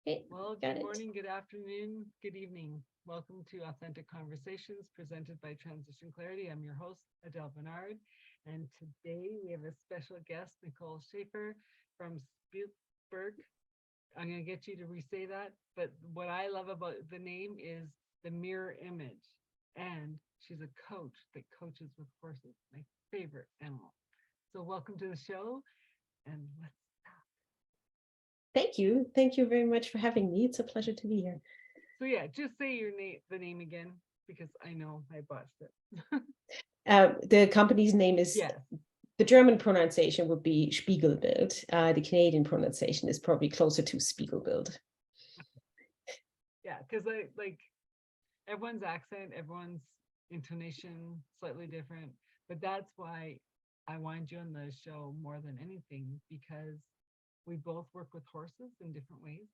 Okay, Well, got good it. morning, good afternoon, good evening. Welcome to Authentic Conversations presented by Transition Clarity. I'm your host, Adele Bernard. And today we have a special guest, Nicole Schaefer from Spiegelbild. I'm going to get you to re-say that. But what I love about the name is the mirror image. And she's a coach that coaches with horses, my favorite animal. So welcome to the show. And let's Thank you. Thank you very much for having me. It's a pleasure to be here. So yeah, just say your name, the name again, because I know I botched it. The company's name is, Yes. the German pronunciation would be Spiegelbild. The Canadian pronunciation is probably closer to Spiegelbild. Yeah, because I like everyone's accent, everyone's intonation slightly different, but that's why I wanted you on the show more than anything because we both work with horses in different ways.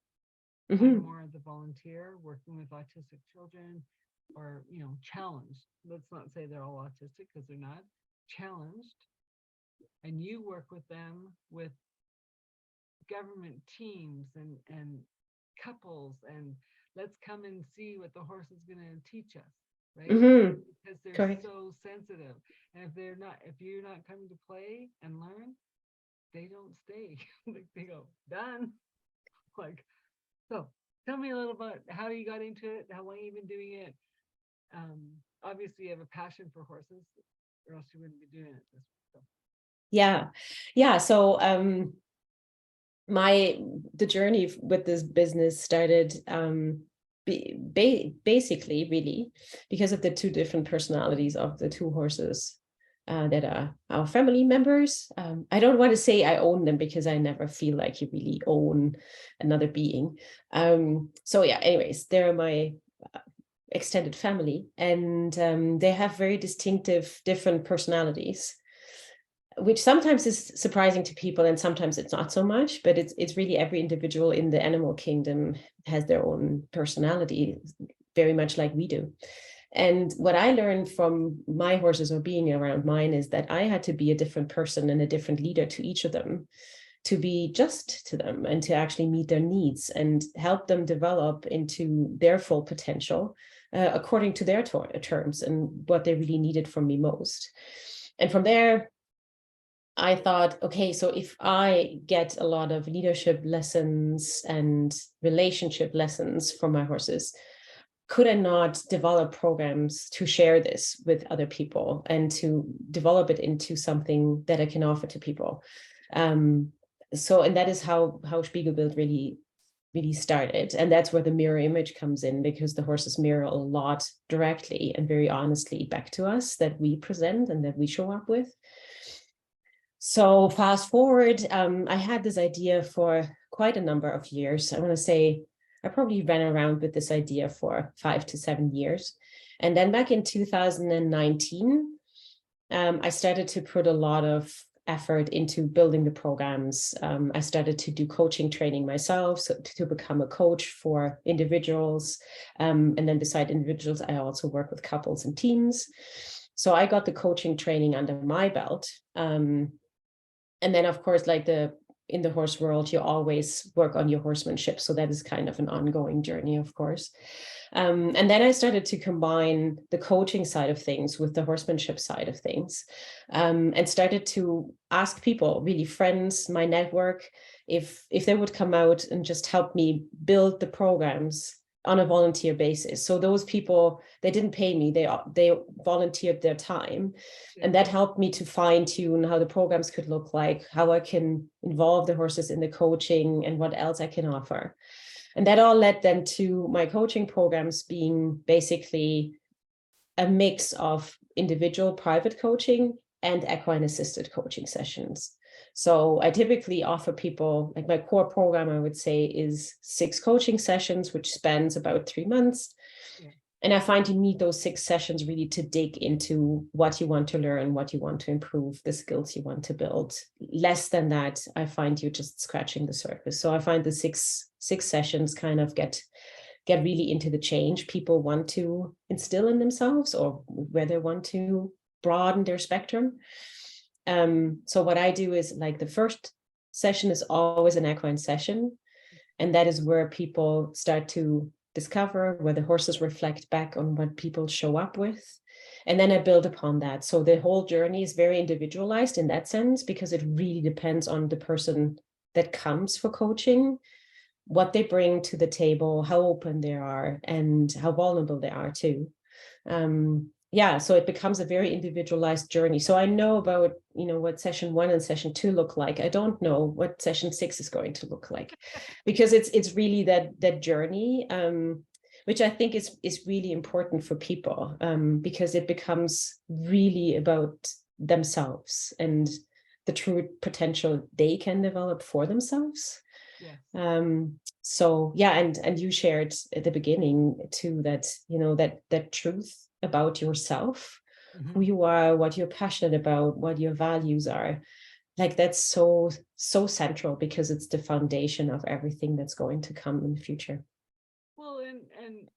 I'm Mm-hmm. more the volunteer working with autistic children or, challenged. Let's not say they're all autistic because they're not challenged. And you work with them with government teams and couples and let's come and see what the horse is going to teach us, right? Mm-hmm. Because they're Correct. so sensitive, and if you're not coming to play and learn, they don't stay. Like they go done. Like, so tell me a little about how you got into it, how long you've been doing it. Obviously you have a passion for horses or else you wouldn't be doing it this way. So. Yeah. Yeah. So the journey with this business started basically really because of the two different personalities of the two horses that are our family members. I don't want to say I own them because I never feel like you really own another being. So yeah, anyways, they're my extended family, and they have very distinctive different personalities, which sometimes is surprising to people and sometimes it's not so much, but it's really every individual in the animal kingdom has their own personality, very much like we do. And what I learned from my horses or being around mine is that I had to be a different person and a different leader to each of them, to be just to them and to actually meet their needs and help them develop into their full potential according to their terms and what they really needed from me most. And from there, I thought, okay, so if I get a lot of leadership lessons and relationship lessons from my horses, could I not develop programs to share this with other people and to develop it into something that I can offer to people? And that is how Spiegelbild really started. And that's where the mirror image comes in, because the horses mirror a lot directly and very honestly back to us that we present and that we show up with. So fast forward, I had this idea for quite a number of years. I want to say I probably ran around with this idea for 5 to 7 years. And then back in 2019, I started to put a lot of effort into building the programs. I started to do coaching training myself, so to become a coach for individuals. And then beside individuals, I also work with couples and teams. So I got the coaching training under my belt. And then, of course, in the horse world, you always work on your horsemanship. So that is kind of an ongoing journey, of course. And then I started to combine the coaching side of things with the horsemanship side of things, and started to ask people, really friends, my network, if they would come out and just help me build the programs on a volunteer basis. So those people, they didn't pay me, they volunteered their time. Yeah. And that helped me to fine tune how the programs could look like, how I can involve the horses in the coaching and what else I can offer. And that all led then to my coaching programs being basically a mix of individual private coaching and equine assisted coaching sessions. So I typically offer people, like my core program, I would say, is 6 coaching sessions, which spans about 3 months. Yeah. And I find you need those 6 sessions really to dig into what you want to learn, what you want to improve, the skills you want to build. Less than that, I find you just scratching the surface. So I find the six sessions kind of get really into the change people want to instill in themselves, or where they want to broaden their spectrum. So what I do is, like, the first session is always an equine session. And that is where people start to discover, where the horses reflect back on what people show up with. And then I build upon that. So the whole journey is very individualized in that sense, because it really depends on the person that comes for coaching, what they bring to the table, how open they are, and how vulnerable they are too. Yeah, so it becomes a very individualized journey. So I know about, what session 1 and session 2 look like. I don't know what session 6 is going to look like, because it's really that journey, which I think is really important for people, because it becomes really about themselves and the true potential they can develop for themselves. Yes. So yeah, and you shared at the beginning too that that truth about yourself, who you are, what you're passionate about, what your values are, like that's so central, because it's the foundation of everything that's going to come in the future. Well, and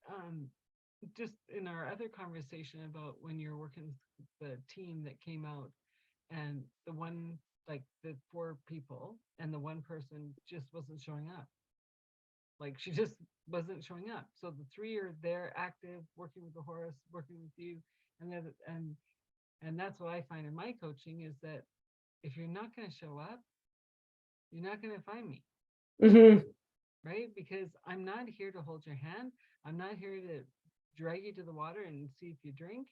just in our other conversation about when you're working with the team that came out, and the one, like the 4 people, and the one person just wasn't showing up. Like she just wasn't showing up. So the 3 are there, active, working with the horse, working with you, and that's what I find in my coaching, is that if you're not going to show up, you're not going to find me. Right? Because I'm not here to hold your hand. I'm not here to drag you to the water and see if you drink.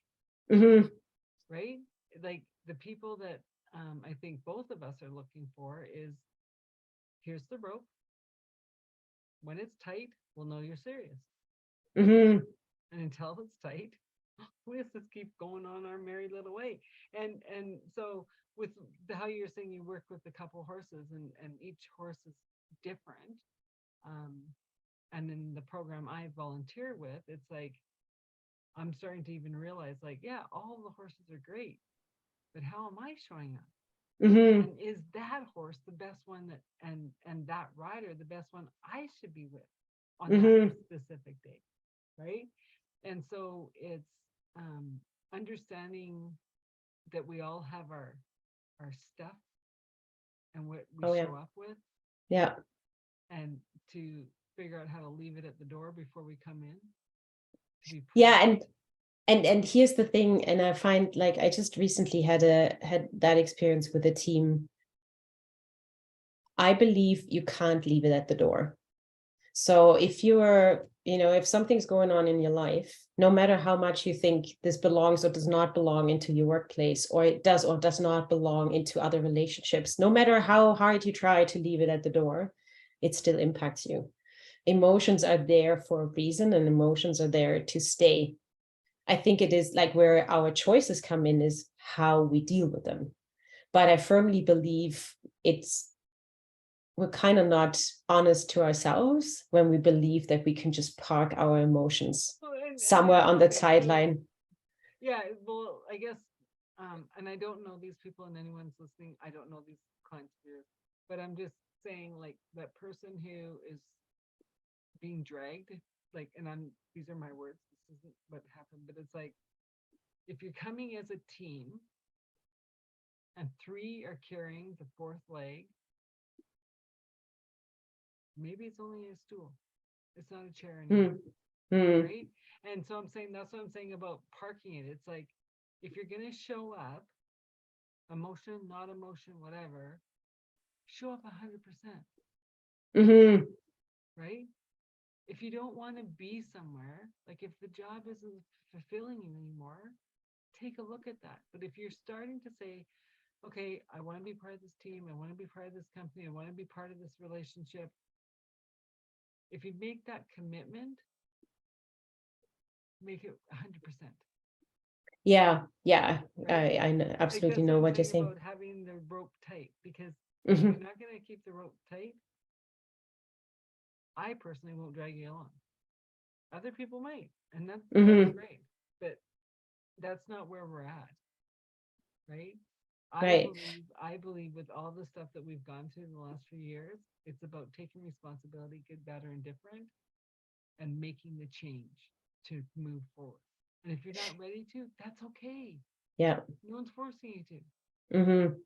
Right? Like the people that I think both of us are looking for is, here's the rope. When it's tight, we'll know you're serious. And until it's tight, let's just keep going on our merry little way. And so with how you're saying you work with a couple horses, and each horse is different. And in the program I volunteer with, it's like I'm starting to even realize, like, yeah, all the horses are great, but how am I showing up? And is that horse the best one, that and that rider the best one I should be with on that specific day, right? And so it's understanding that we all have our stuff and what we show up with, Yeah. and to figure out how to leave it at the door before we come in. Yeah, and here's the thing, and I find, like, I just recently had that experience with a team. I believe you can't leave it at the door. So if you're, if something's going on in your life, no matter how much you think this belongs or does not belong into your workplace, or it does or does not belong into other relationships, no matter how hard you try to leave it at the door, it still impacts you. Emotions are there for a reason, and emotions are there to stay. I think it is like where our choices come in is how we deal with them. But I firmly believe we're kind of not honest to ourselves when we believe that we can just park our emotions somewhere on the sideline. Yeah, well, I guess, and I don't know these people, and anyone's listening, I don't know these clients here, but I'm just saying, like, that person who is being dragged, like, and these are my words, this isn't what happened, but it's like, if you're coming as a team and 3 are carrying the 4th leg, maybe it's only a stool. It's not a chair anymore. Right? And so I'm saying, that's what I'm saying about parking it. It's like, if you're going to show up, emotion, not emotion, whatever, show up 100%. Right? If you don't want to be somewhere, like if the job isn't fulfilling you anymore, take a look at that. But if you're starting to say, okay, I want to be part of this team, I want to be part of this company, I want to be part of this relationship, if you make that commitment, make it 100%. Yeah, right? I absolutely know what you're saying about having the rope tight, because if you're not going to keep the rope tight, I personally won't drag you along. Other people might, and that's great, but that's not where we're at, right? I believe with all the stuff that we've gone through in the last few years, it's about taking responsibility, good, better, and different, and making the change to move forward. And if you're not ready to, that's okay. Yeah. No one's forcing you to.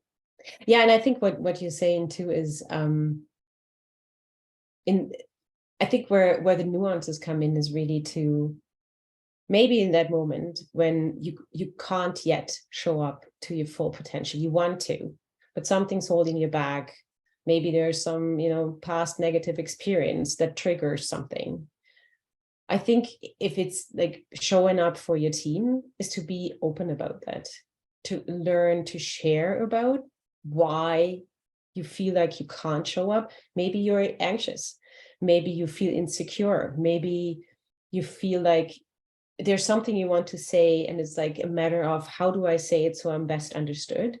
Yeah, and I think what you're saying too is in I think where the nuances come in is really to maybe in that moment when you can't yet show up to your full potential. You want to, but something's holding you back. Maybe there's some, past negative experience that triggers something. I think if it's like showing up for your team is to be open about that, to learn to share about why you feel like you can't show up. Maybe you're anxious. Maybe you feel insecure. Maybe you feel like there's something you want to say, and it's like a matter of how do I say it so I'm best understood.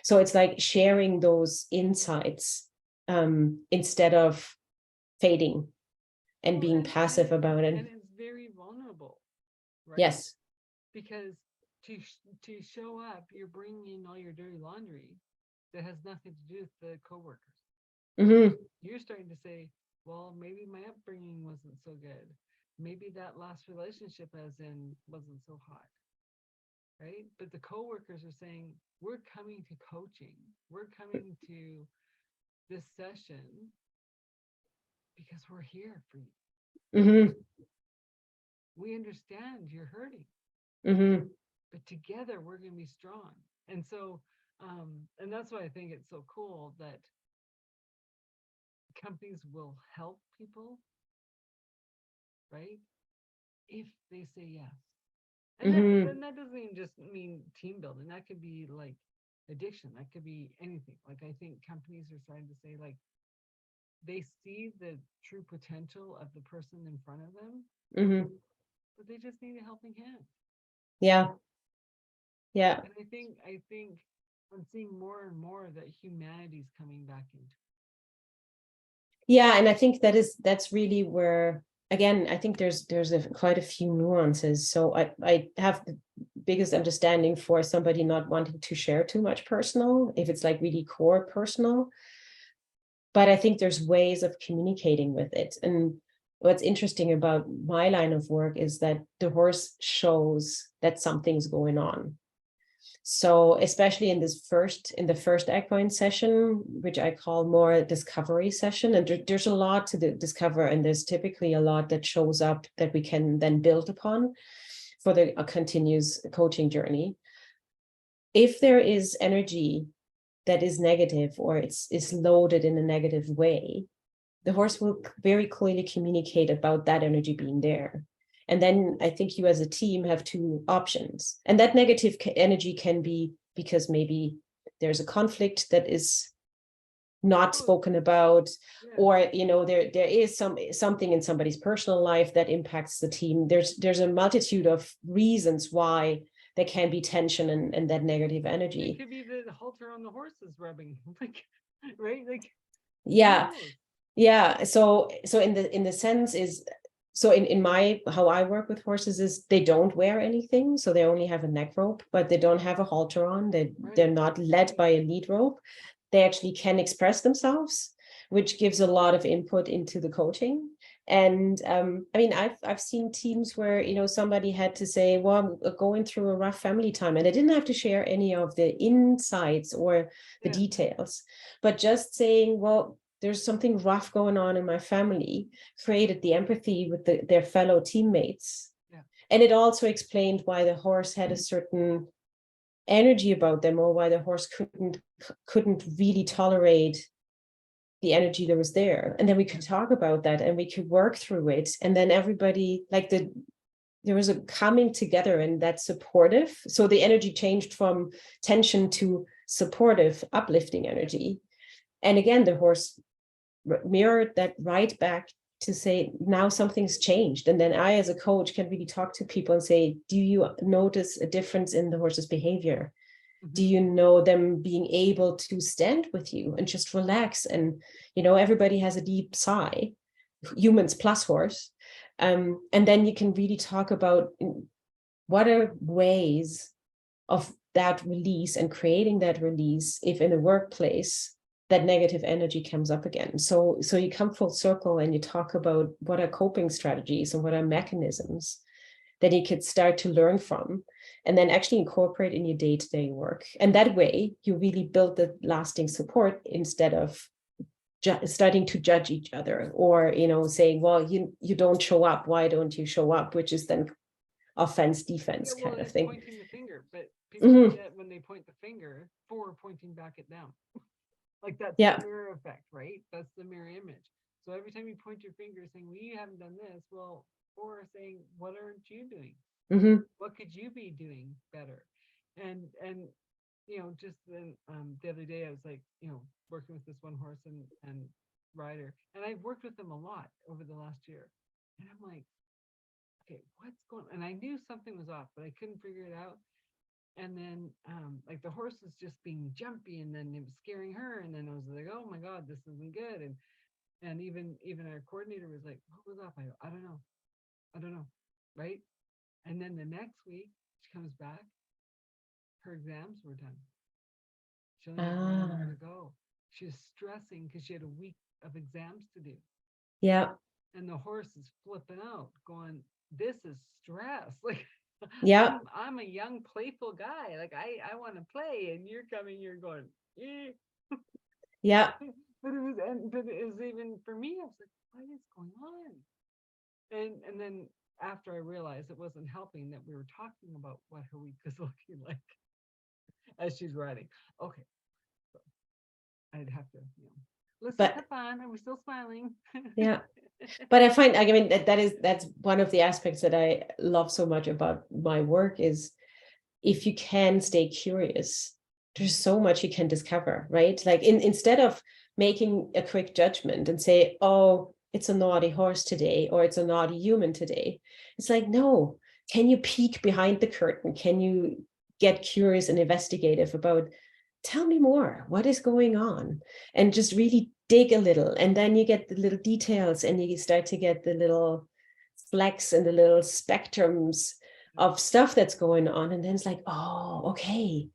So it's like sharing those insights instead of fading and Well, being passive about it. and it's very vulnerable, right? Yes. Because to show up, you're bringing in all your dirty laundry that has nothing to do with the coworkers. Mm-hmm. You're starting to say, well, maybe my upbringing wasn't so good. Maybe that last relationship as in wasn't so hot, right? But the coworkers are saying, we're coming to coaching. We're coming to this session because we're here for you. Mm-hmm. We understand you're hurting, Mm-hmm. but together we're going to be strong. And so, and that's why I think it's so cool that companies will help people, right? If they say yes. And Mm-hmm. then that doesn't even just mean team building. That could be like addiction. That could be anything. Like I think companies are starting to say like they see the true potential of the person in front of them, Mm-hmm. but they just need a helping hand. Yeah. Yeah. And I think I'm seeing more and more that humanity's coming back into. Yeah. And I think that's really where, again, I think there's quite a few nuances. So I have the biggest understanding for somebody not wanting to share too much personal, if it's like really core personal. But I think there's ways of communicating with it. And what's interesting about my line of work is that the horse shows that something's going on. So especially in the first equine session, which I call more a discovery session, and there's a lot to discover, and there's typically a lot that shows up that we can then build upon for the continuous coaching journey. If there is energy that is negative or is loaded in a negative way, the horse will very clearly communicate about that energy being there. And then I think you as a team have two options. And that negative energy can be because maybe there's a conflict that is not spoken about, Yeah. or there is something in somebody's personal life that impacts the team. There's a multitude of reasons why there can be tension and that negative energy. It could be the halter on the horse is rubbing, like, right? Like, yeah. So in the sense is, so in my, how I work with horses is they don't wear anything. So they only have a neck rope, but they don't have a halter on. They're not led by a lead rope. They actually can express themselves, which gives a lot of input into the coaching. And I mean, I've seen teams where, somebody had to say, well, I'm going through a rough family time, and I didn't have to share any of the insights or the details, but just saying, well, there's something rough going on in my family, created the empathy with their fellow teammates. Yeah. And it also explained why the horse had a certain energy about them, or why the horse couldn't really tolerate the energy that was there. And then we could talk about that and we could work through it. And then everybody, like there was a coming together, and that's supportive. So the energy changed from tension to supportive, uplifting energy. And again, the horse mirrored that right back to say, now something's changed. And then I, as a coach, can really talk to people and say, do you notice a difference in the horse's behavior? Mm-hmm. Do you know them being able to stand with you and just relax? And, everybody has a deep sigh, humans plus horse. And then you can really talk about what are ways of that release and creating that release if in a workplace that negative energy comes up again. So you come full circle and you talk about what are coping strategies and what are mechanisms that you could start to learn from, and then actually incorporate in your day-to-day work. And that way you really build the lasting support instead of starting to judge each other, or saying, well, you don't show up, why don't you show up, which is then offense defense well, kind of it's thing. pointing the finger, but people forget when they point the finger for pointing back at them. Like that's Yeah. the mirror effect, right? That's the mirror image. So every time you point your finger saying, well, you haven't done this, well, or saying, what aren't you doing? What could you be doing better? And just then the other day I was like, working with this one horse and rider, and I've worked with them a lot over the last year. And I'm like, okay, what's going on? And I knew something was off, but I couldn't figure it out. And then like the horse was just being jumpy, and then it was scaring her, and then I was like, oh my god, this isn't good. And even our coordinator was like, what was up? I don't know, right? And then the next week she comes back, her exams were done, she only had one more to go. She was stressing because she had a week of exams to do. Yeah. And the horse is flipping out, going, this is stress. Like, Yeah. I'm a young, playful guy. Like, I want to play, and you're going, eh. Yeah. But it was even for me, I was like, what is going on? And then after I realized it wasn't helping, that we were talking about what her week is looking like as she's riding. Okay. So I'd have to, let's just have fun. Are we still smiling? Yeah. But I mean, that's one of the aspects that I love so much about my work, is if you can stay curious, there's so much you can discover, right? Like instead of making a quick judgment and say, oh, it's a naughty horse today, or it's a naughty human today. It's like, no, can you peek behind the curtain? Can you get curious and investigative about, tell me more, what is going on? And just really dig a little. And then you get the little details, and you start to get the little flecks and the little spectrums of stuff that's going on. And then it's like, oh, okay.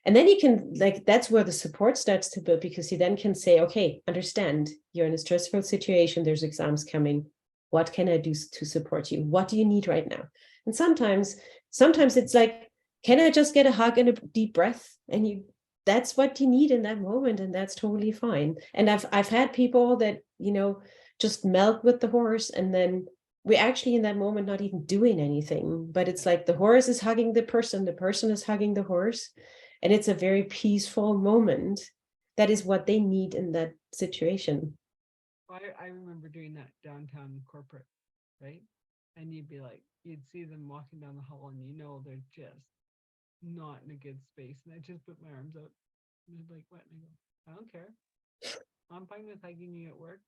And then you can, like, that's where the support starts to build, because you then can say, okay, understand, you're in a stressful situation, there's exams coming, what can I do to support you? What do you need right now? And sometimes it's like, can I just get a hug and a deep breath? And that's what you need in that moment, and that's totally fine. And I've had people that just melt with the horse, and then we're actually in that moment not even doing anything, but it's like the horse is hugging the person is hugging the horse, and it's a very peaceful moment. That is what they need in that situation. I remember doing that downtown corporate, right? And you'd see them walking down the hall, and they're just not in a good space. And I just put my arms out, and they're like, what? And I go, I don't care. I'm fine with hugging you at work.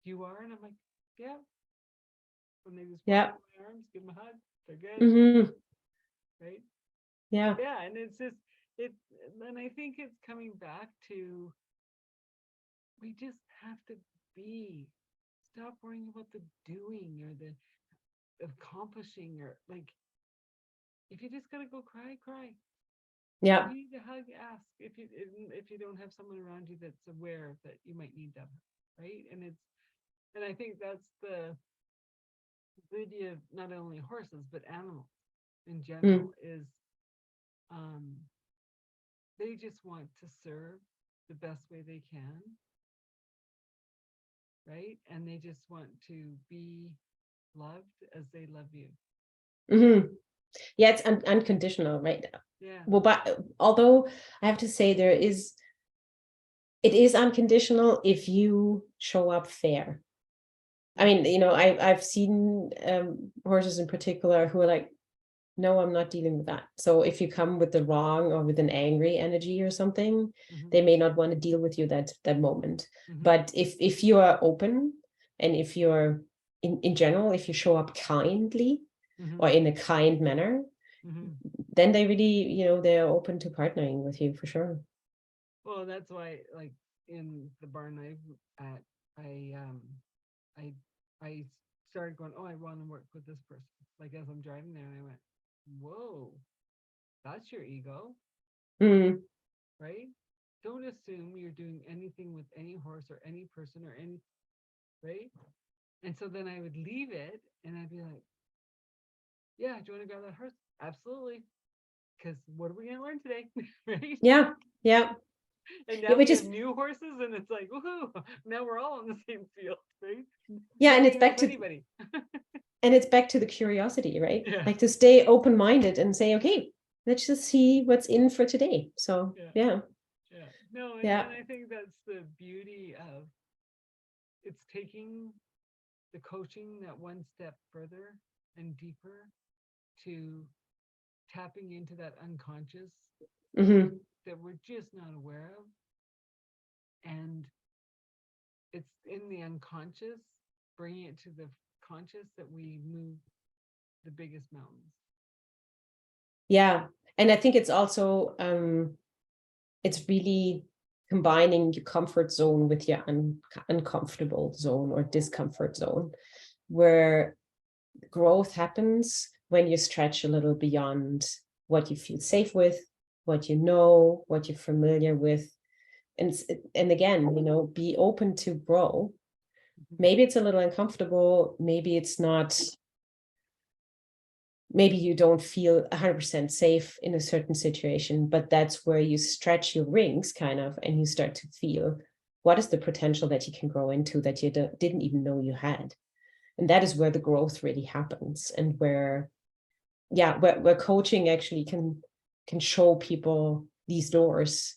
You are? And I'm like, yeah. When they just walk in my arms, give them a hug. They're good. Right? Yeah. Yeah. And it's just, and I think it's coming back to, we just have to stop worrying about the doing or the accomplishing, or like, if you just gotta go cry. Yeah. You need to hug, ask if you don't have someone around you that's aware that you might need them, right? And I think that's the beauty of not only horses but animals in general, is they just want to serve the best way they can, right? And they just want to be loved as they love you. Yeah, it's unconditional, right? Yeah. Well, but although I have to say it is unconditional if you show up fair. I mean, I've seen horses in particular who are like, no, I'm not dealing with that. So if you come with the wrong or with an angry energy or something, they may not want to deal with you that moment. But if you are open, and if you're in general, if you show up kindly or in a kind manner, then they really, they're open to partnering with you for sure. Well, that's why, like, in the barn at, I started going, oh, I want to work with this person. Like, as I'm driving there, and I went, whoa, that's your ego, right? Don't assume you're doing anything with any horse or any person or any, right? And so then I would leave it, and I'd be like, yeah, do you want to grab that horse? Absolutely. Because what are we going to learn today? Right? Yeah. And now Yeah, we which have is, new horses, and it's like, woohoo! Now we're all in the same field, right? yeah, and Nobody knows anybody. it's back to the curiosity, right? Yeah, Like to stay open-minded and say, okay, let's just see what's in for today. So yeah, yeah, yeah. No, yeah, and I think that's the beauty of it's taking the coaching that one step further and deeper to tapping into that unconscious hmm, that we're just not aware of. And it's in the unconscious, bringing it to the conscious, that we move the biggest mountains. yeah. And I think it's also it's really combining your comfort zone with your uncomfortable zone or discomfort zone, where growth happens when you stretch a little beyond what you feel safe with, what you know, what you're familiar with. And again, be open to grow. Maybe it's a little uncomfortable, maybe it's not, maybe you don't feel 100% safe in a certain situation, but that's where you stretch your wings kind of, and you start to feel what is the potential that you can grow into that you didn't even know you had. And that is where the growth really happens, and where, yeah, where coaching actually can show people these doors,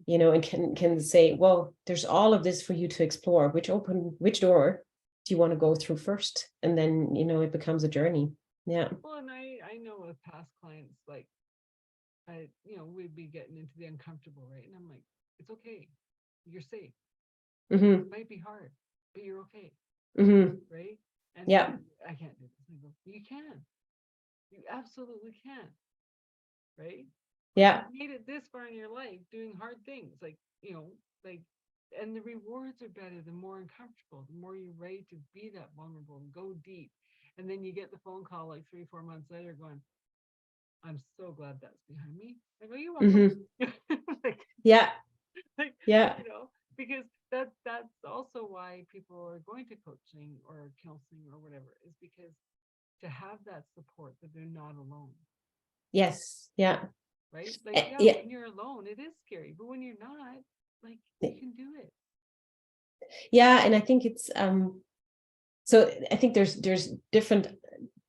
and can say, well, there's all of this for you to explore. Which door do you want to go through first? And then, it becomes a journey. Yeah. Well, and I know with past clients, like we'd be getting into the uncomfortable, right? And I'm like, it's okay. You're safe. Mm-hmm. It might be hard, but you're okay, Mm-hmm. right? And Yeah. I can't do this. I go, you can. You absolutely can, right? Like Yeah. you've made it this far in your life doing hard things, like like, and the rewards are better the more uncomfortable, the more you're ready to be that vulnerable and go deep. And then you get the phone call like 3 4 months later going, I'm so glad that's behind me. I go, you're welcome. Mm-hmm. like, Yeah. like, Yeah. because that's also why people are going to coaching or counseling or whatever, is because to have that support that they're not alone, Yes. Yeah. right? Like, yeah, Yeah. when you're alone, it is scary, but when you're not, like, you can do it. Yeah. And I think it's so I think there's different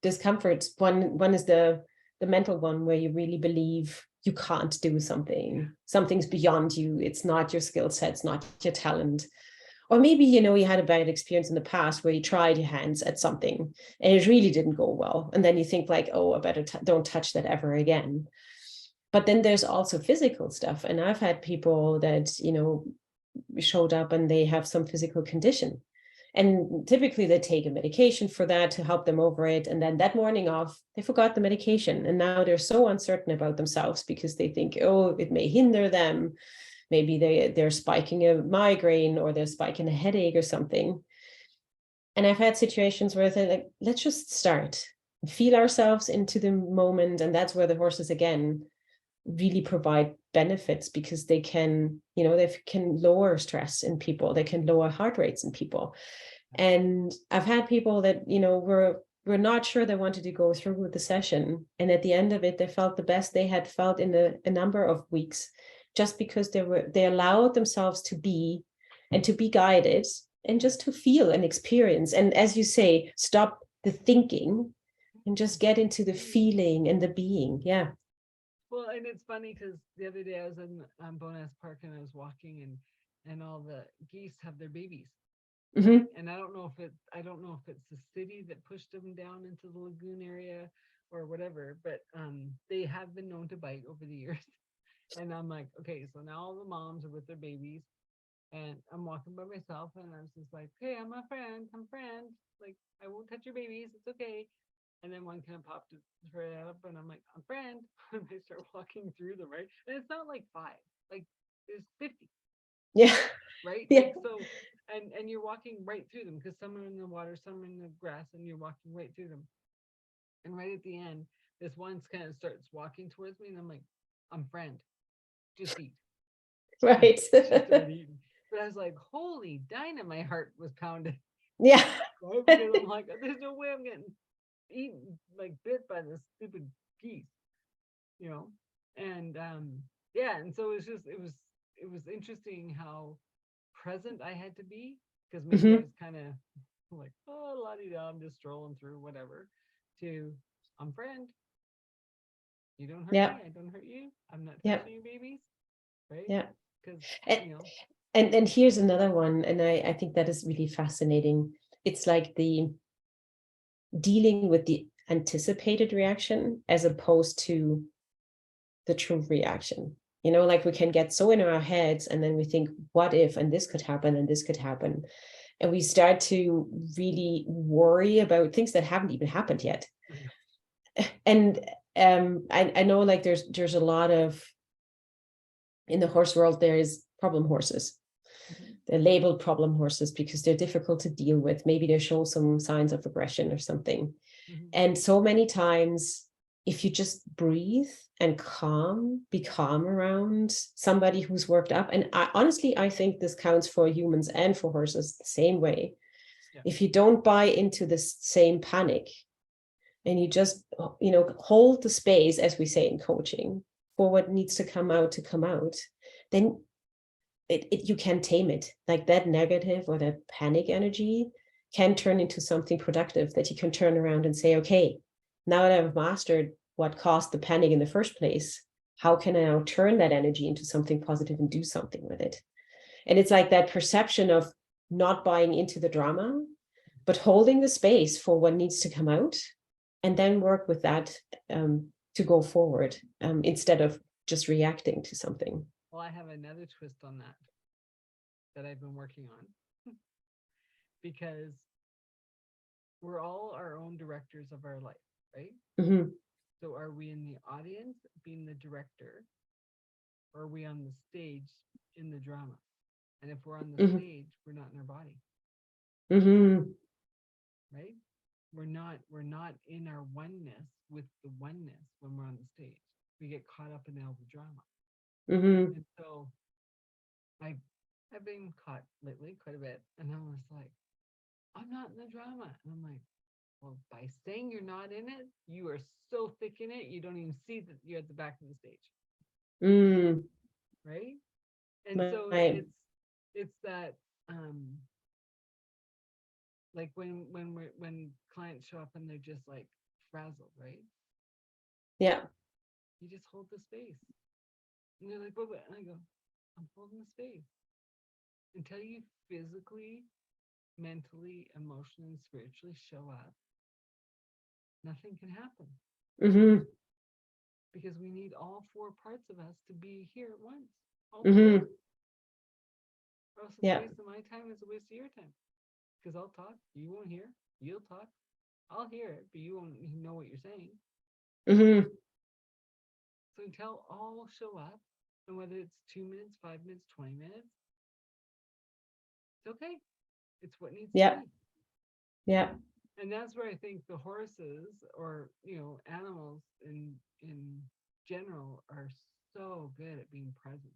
discomforts. One is the mental one, where you really believe you can't do something. Something's beyond you. It's not your skill set, it's not your talent. Or maybe, you had a bad experience in the past where you tried your hands at something and it really didn't go well. And then you think like, oh, I better don't touch that ever again. But then there's also physical stuff. And I've had people that, showed up and they have some physical condition. And typically they take a medication for that to help them over it. And then that morning off, they forgot the medication. And now they're so uncertain about themselves because they think, oh, it may hinder them. Maybe they're spiking a migraine or they're spiking a headache or something. And I've had situations where they're like, let's just start, feel ourselves into the moment. And that's where the horses, again, really provide benefits, because they can lower stress in people, they can lower heart rates in people. And I've had people that were not sure they wanted to go through with the session, and at the end of it they felt the best they had felt in a number of weeks, just because they allowed themselves to be, and to be guided, and just to feel and experience, and as you say, stop the thinking and just get into the feeling and the being. Yeah. Well, and it's funny because the other day I was in Bonas Park and I was walking, and all the geese have their babies, right? Mm-hmm. And I don't know if it's the city that pushed them down into the lagoon area or whatever, but they have been known to bite over the years. And I'm like, okay, so now all the moms are with their babies, and I'm walking by myself, and I was just like, hey, I'm a friend, like, I won't touch your babies, it's okay. And then one kind of popped its head up, and I'm like, I'm friend. And I start walking through them, right? And it's not like five, like there's 50, Yeah. right? Yeah. Like, so, and you're walking right through them because some are in the water, some are in the grass, and you're walking right through them. And right at the end, this one kind of starts walking towards me, and I'm like, I'm friend, just eat. Right. She started eating. But I was like, holy Dinah, my heart was pounding. Yeah. Right? Because I'm like, there's no way I'm getting eaten, like bit by this stupid geese, you know? And yeah, and so it it was interesting how present I had to be, because maybe I Hmm. was kind of like, oh, la-di-da, I'm just strolling through whatever, to, I'm friend, you don't hurt Yeah. me, I don't hurt you, I'm not Yeah. touching your babies, right? Yeah. Because, And, you know, and here's another one, and I think that is really fascinating. It's like the dealing with the anticipated reaction as opposed to the true reaction. Like we can get so in our heads and then we think, what if, and this could happen, and this could happen. And we start to really worry about things that haven't even happened yet. I know. And I know like there's a lot of, in the horse world, there is problem horses. Mhm. They're labeled problem horses because they're difficult to deal with. Maybe they show some signs of aggression or something. Mhm. And so many times, if you just breathe and be calm around somebody who's worked up, and honestly, I think this counts for humans and for horses the same way. Yeah. If you don't buy into the same panic and you just, hold the space, as we say in coaching, for what needs to come out, then you can tame it. Like that negative or that panic energy can turn into something productive that you can turn around and say, okay, now that I've mastered what caused the panic in the first place, how can I now turn that energy into something positive and do something with it? And it's like that perception of not buying into the drama, but holding the space for what needs to come out, and then work with that, to go forward, instead of just reacting to something. Well, I have another twist on that I've been working on, because we're all our own directors of our life, right? Mm-hmm. So are we in the audience being the director, or are we on the stage in the drama? And if we're on the Mm-hmm. stage, we're not in our body, Mm-hmm. right? We're not in our oneness with the oneness when we're on the stage. We get caught up in all the drama. Mm-hmm. And so I I've been caught lately quite a bit. And I was like, I'm not in the drama. And I'm like, well, by saying you're not in it, you are so thick in it, you don't even see that you're at the back of the stage. Mm. Right. And so Right. it's that, like when clients show up and they're just like frazzled, right? Yeah. You just hold the space. And they're like, what? And I go, I'm holding the space until you physically, mentally, emotionally, and spiritually show up. Nothing can happen, Mm-hmm. because we need all four parts of us to be here at once. All four. Mm-hmm. Or else it's a Yeah. waste of my time, it's a waste of your time. Because I'll talk, you won't hear. You'll talk, I'll hear it, but you won't know what you're saying. Mm-hmm. So until all show up, and whether it's 2 minutes, 5 minutes, 20 minutes, it's okay. It's what needs to Yeah. be. Yeah. And that's where I think the horses, or animals in general, are so good at being present.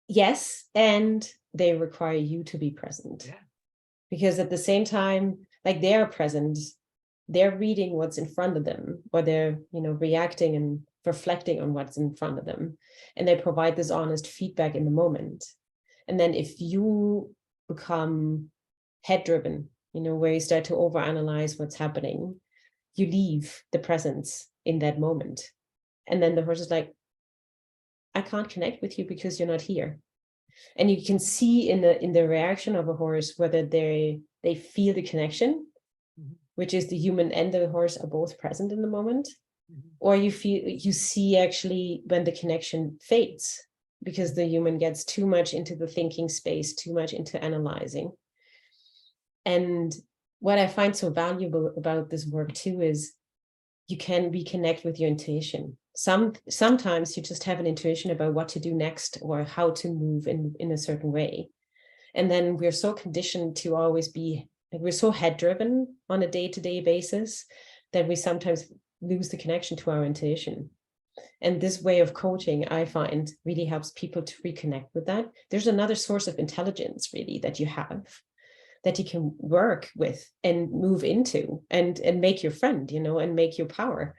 Yes. And they require you to be present, Yeah. because at the same time, like they are present, they're reading what's in front of them, or they're, reacting and reflecting on what's in front of them. And they provide this honest feedback in the moment. And then if you become head driven, where you start to overanalyze what's happening, you leave the presence in that moment. And then the horse is like, I can't connect with you because you're not here. And you can see in the reaction of a horse whether they feel the connection, Mhm. which is the human and the horse are both present in the moment, Mhm. or you see actually when the connection fades because the human gets too much into the thinking space, too much into analyzing. And what I find so valuable about this work too is you can reconnect with your intuition. Sometimes you just have an intuition about what to do next or how to move in a certain way. And then we're so conditioned to always be, like, we're so head driven on a day-to-day basis that we sometimes lose the connection to our intuition. And this way of coaching, I find, really helps people to reconnect with that. There's another source of intelligence really that you have, that you can work with and move into and make your friend, and make your power.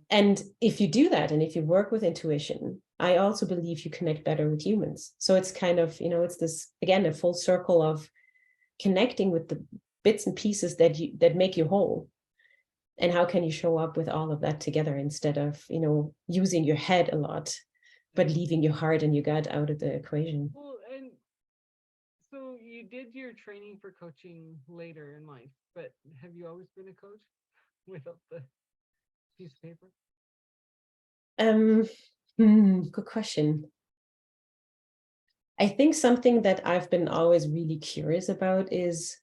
And if you do that, and if you work with intuition, I also believe you connect better with humans. So it's kind of, it's this, again, a full circle of connecting with the bits and pieces that make you whole. And how can you show up with all of that together instead of, using your head a lot, but leaving your heart and your gut out of the equation? Well, and so you did your training for coaching later in life, but have you always been a coach without the piece of paper? Good question. I think something that I've been always really curious about is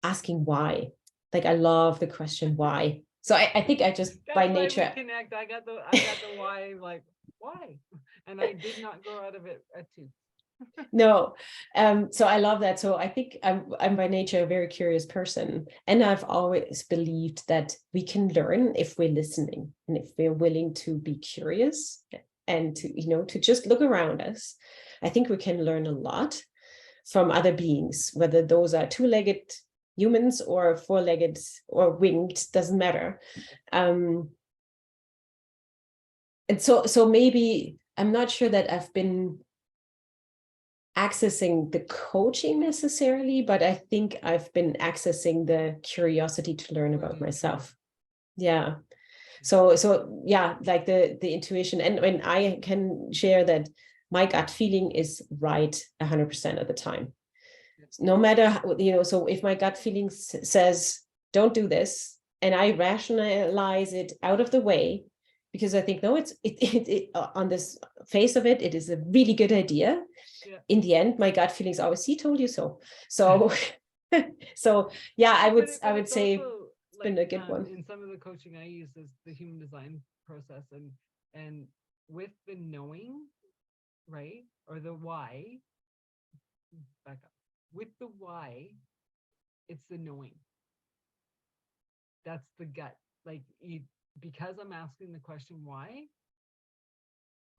asking why. Like, I love the question why. So I think I just by That's why we nature. connect. I got the why, like why, and I did not grow out of it at 2. No, so I love that. So I think I'm by nature a very curious person, and I've always believed that we can learn if we're listening and if we're willing to be curious and to just look around us. I think we can learn a lot from other beings, whether those are two-legged humans or four-legged or winged, doesn't matter. And so maybe I'm not sure that I've been accessing the coaching necessarily, but I think I've been accessing the curiosity to learn about myself. Yeah. So yeah, like the intuition. And when I can share that my gut feeling is right 100% of the time. No matter how, so if my gut feeling says, don't do this, and I rationalize it out of the way, because I think, no, on this face of it, it is a really good idea. Yeah. In the end, my gut feelings always, he told you so. So, so yeah, I would say it's been a good one. In some of the coaching I use is the human design process, and with the knowing, right, or the why, back up. With the why, it's the knowing. That's the gut. Like because I'm asking the question why,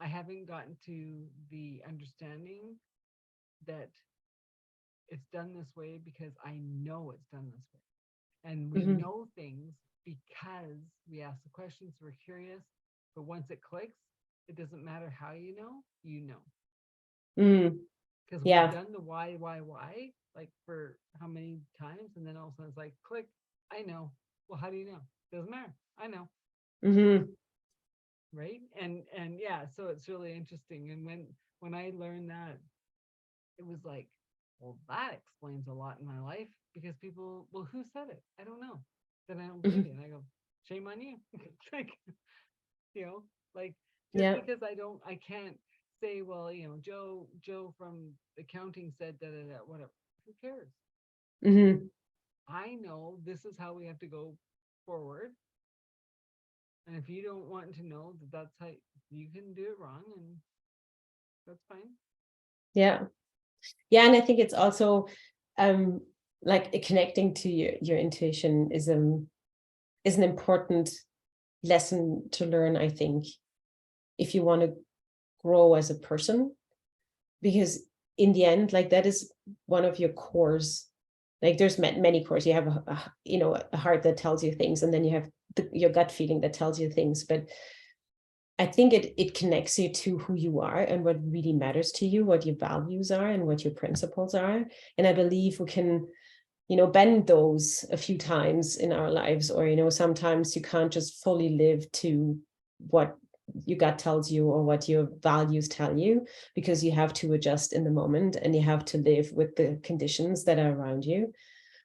I haven't gotten to the understanding that it's done this way because I know it's done this way. And we know things because we ask the questions, we're curious, but once it clicks, it doesn't matter how you know. Because we've done the why, like for how many times, and then all of a sudden it's like, click, I know. Well, how do you know? Doesn't matter. I know. Right. And yeah, so it's really interesting. And when I learned that, it was like, well, that explains a lot in my life, because people, well, who said it? I don't know. Then I don't believe you. And I go, shame on you. Like, like just because I can't say, well, Joe from accounting said whatever. Who cares? I know this is how we have to go forward. And if you don't want to know that that's how you can do it wrong, and that's fine. Yeah. And I think it's also like connecting to your intuition is an important lesson to learn, I think, if you want to grow as a person, because in the end, like, that is one of your cores. Like, there's many cores. You have a heart that tells you things, and then you have your gut feeling that tells you things. But I think it connects you to who you are and what really matters to you, what your values are and what your principles are. And I believe we can, bend those a few times in our lives, or, sometimes you can't just fully live to what your gut tells you or what your values tell you, because you have to adjust in the moment and you have to live with the conditions that are around you.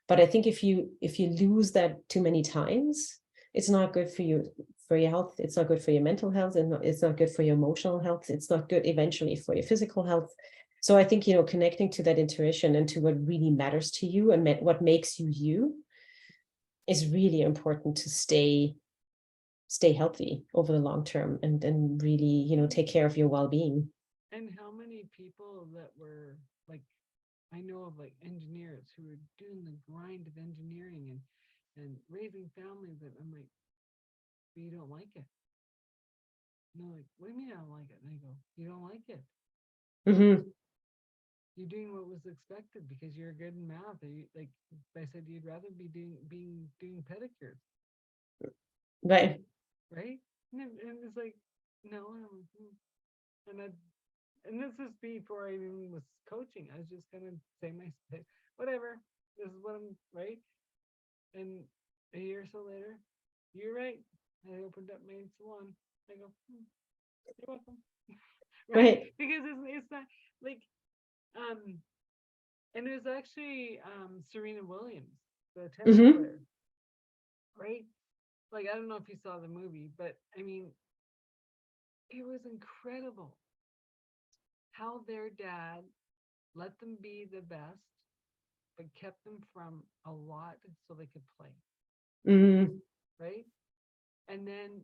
But I think if you lose that too many times, it's not good for you, for your health. It's not good for your mental health, and it's not good for your emotional health. It's not good eventually for your physical health. So I think, connecting to that intuition and to what really matters to you and what makes you you is really important to stay healthy over the long term, and really, take care of your well-being. And how many people that were like, I know of like engineers who are doing the grind of engineering and raising families, that I'm like, but you don't like it. And they're like, what do you mean I don't like it? And I go, you don't like it. You're doing what was expected because you're good in math. Or like I said, you'd rather be doing pedicures. Right. Right. And it's like, no, and I, and this is before I even was coaching. I was just gonna say whatever. This is what I'm right. And a year or so later, you're right. I opened up my salon. I go, you're welcome. Right? Right. Because it's not like um and it was actually Serena Williams, the tennis Mm-hmm. player, right? Like I don't know if you saw the movie, but I mean, it was incredible how their dad let them be the best, but kept them from a lot so they could play, Mm-hmm. right? And then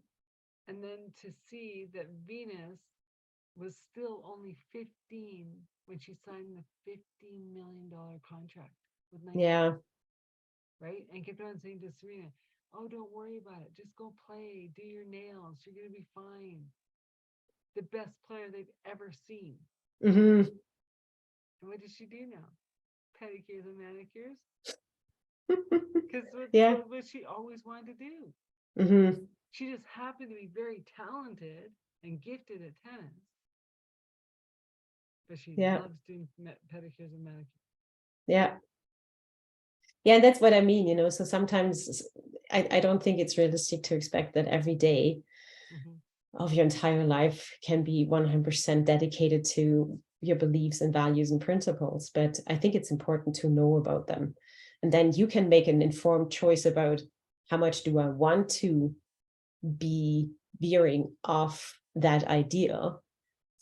to see that Venus was still only 15 when she signed the $15 million contract with Nike, Yeah. right? And kept on saying to Serena, "Oh, don't worry about it. Just go play, do your nails. You're gonna be fine." The best player they've ever seen. Mm-hmm. And what does she do now? Pedicures and manicures, because Yeah. what she always wanted to do. Mm-hmm. She just happened to be very talented and gifted at tennis, but she Yeah. loves doing pedicures and manicures. Yeah. Yeah, and that's what I mean, so sometimes I don't think it's realistic to expect that every day Mm-hmm. of your entire life can be 100% dedicated to your beliefs and values and principles, but I think it's important to know about them. And then you can make an informed choice about how much do I want to be veering off that ideal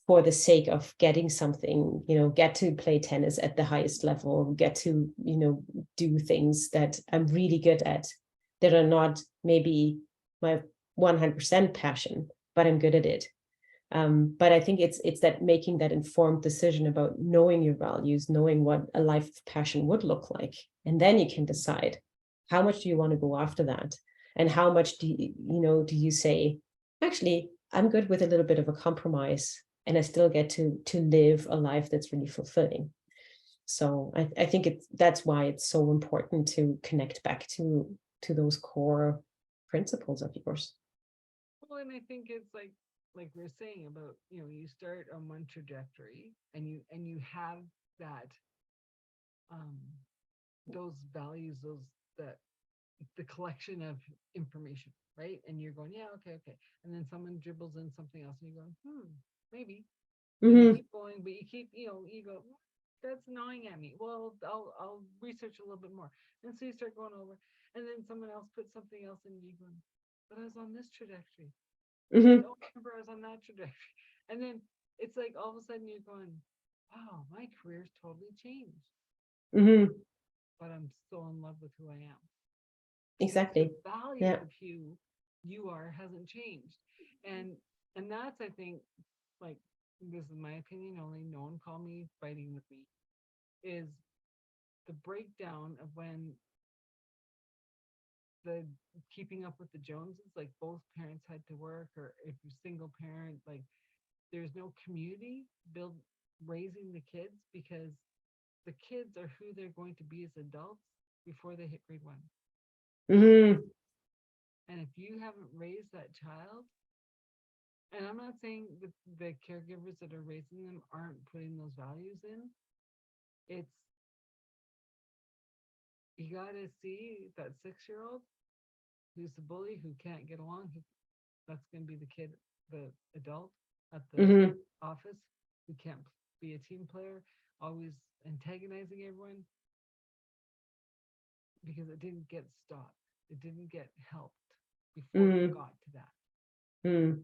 for the sake of getting something, get to play tennis at the highest level, get to, do things that I'm really good at that are not maybe my 100% passion, but I'm good at it. But I think it's that making that informed decision about knowing your values, knowing what a life of passion would look like. And then you can decide how much do you want to go after that? And how much do you say, actually, I'm good with a little bit of a compromise and I still get to live a life that's really fulfilling. So I think that's why it's so important to connect back to those core principles of yours. Well, and I think it's like we're saying about, you start on one trajectory and you have that um those values, those that the collection of information, right? And you're going, yeah, okay, okay. And then someone dribbles in something else and you're going, maybe. And you Mm-hmm. keep going, but you keep, you go, that's gnawing at me. Well, I'll research a little bit more. And so you start going over, and then someone else puts something else in, and you going, but I was on this trajectory. And Mm-hmm. oh, remember I was on that trajectory. And then it's like all of a sudden you're going, wow, my career's totally changed, Mm-hmm. but I'm still in love with who I am because the Exactly. value Yeah. of who you are hasn't changed. And and that's, I think, like, this is my opinion only, no one call me fighting with me, is the breakdown of when the keeping up with the Joneses, like both parents had to work, or if you're single parent, like there's no community build raising the kids, because the kids are who they're going to be as adults before they hit grade 1. Mm-hmm. And if you haven't raised that child, and I'm not saying that the caregivers that are raising them aren't putting those values in, it's, you got to see that 6-year-old who's the bully, who can't get along, that's going to be the kid, the adult at the Mm-hmm. office who can't be a team player, always antagonizing everyone, because it didn't get stopped. It didn't get helped before it Mm-hmm. got to that. Mm-hmm.